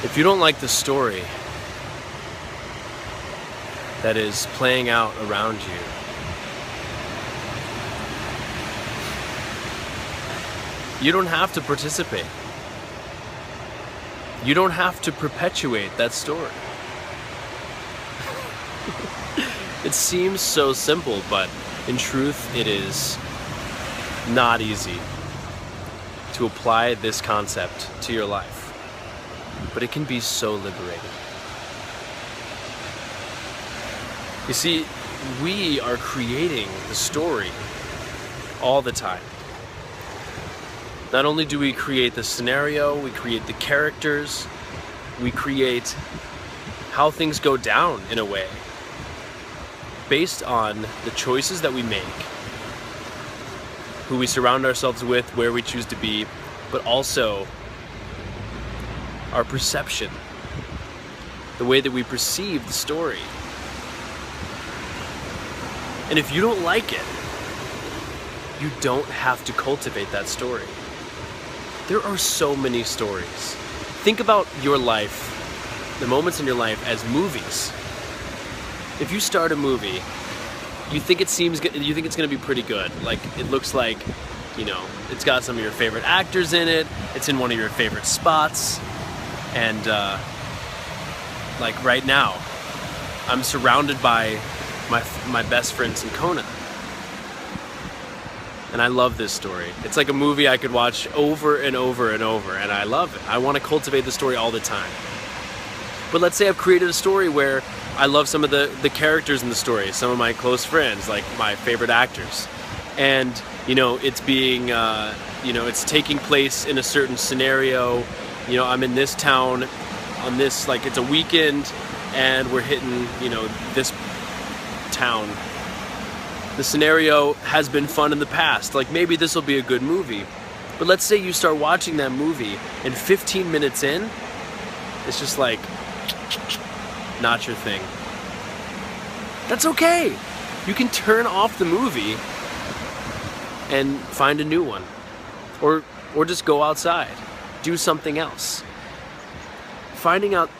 If you don't like the story that is playing out around you, you don't have to participate. You don't have to perpetuate that story. It seems so simple, but in truth, it is not easy to apply this concept to your life. But it can be so liberating. You see, we are creating the story all the time. Not only do we create the scenario, we create the characters, we create how things go down in a way, based on the choices that we make, who we surround ourselves with, where we choose to be, but also our perception, the way that we perceive the story. And if you don't like it, you don't have to cultivate that story. There are so many stories. Think about your life, the moments in your life as movies. If you start a movie, you think it's going to be pretty good. Like, it looks like, you know, it's got some of your favorite actors in it, it's in one of your favorite spots, and like right now, I'm surrounded by my best friends in Kona. And I love this story. It's like a movie I could watch over and over and over, and I love it. I want to cultivate the story all the time. But let's say I've created a story where I love some of the characters in the story, some of my close friends, like my favorite actors. And, you know, it's being, it's taking place in a certain scenario. You know, I'm in this town on this, like, it's a weekend, and we're hitting, you know, this town. The scenario has been fun in the past. Like, maybe this will be a good movie. But let's say you start watching that movie, and 15 minutes in, it's just like, not your thing. That's okay. You can turn off the movie and find a new one. Or just go outside. Do something else. Finding out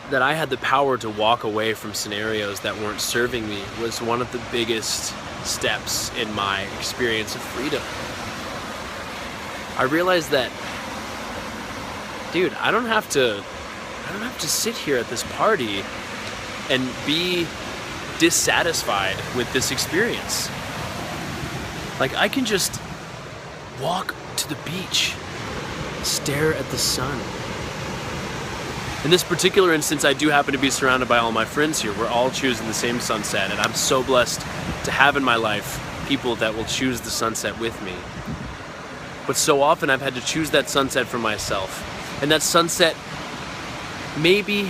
that I had the power to walk away from scenarios that weren't serving me was one of the biggest steps in my experience of freedom. I realized that, dude, I don't have to sit here at this party and be dissatisfied with this experience. Like, I can just walk to the beach, stare at the sun. In this particular instance, I do happen to be surrounded by all my friends here. We're all choosing the same sunset, and I'm so blessed to have in my life people that will choose the sunset with me. But so often I've had to choose that sunset for myself. And that sunset maybe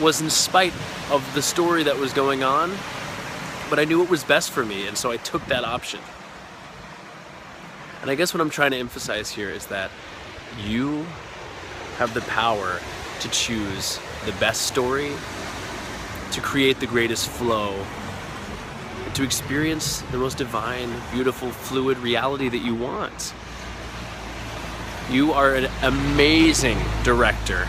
was in spite of the story that was going on, but I knew it was best for me, and so I took that option. And I guess what I'm trying to emphasize here is that you have the power to choose the best story, to create the greatest flow, and to experience the most divine, beautiful, fluid reality that you want. You are an amazing director.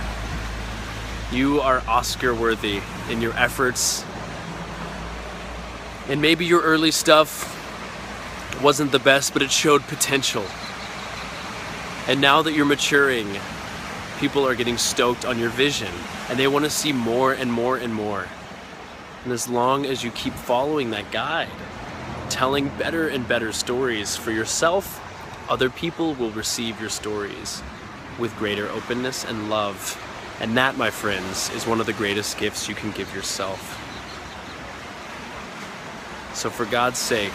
You are Oscar worthy in your efforts. And maybe your early stuff wasn't the best, but it showed potential. And now that you're maturing, people are getting stoked on your vision, and they want to see more and more and more. And as long as you keep following that guide, telling better and better stories for yourself, other people will receive your stories with greater openness and love. And that, my friends, is one of the greatest gifts you can give yourself. So for God's sake,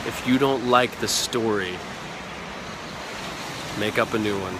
if you don't like the story, make up a new one.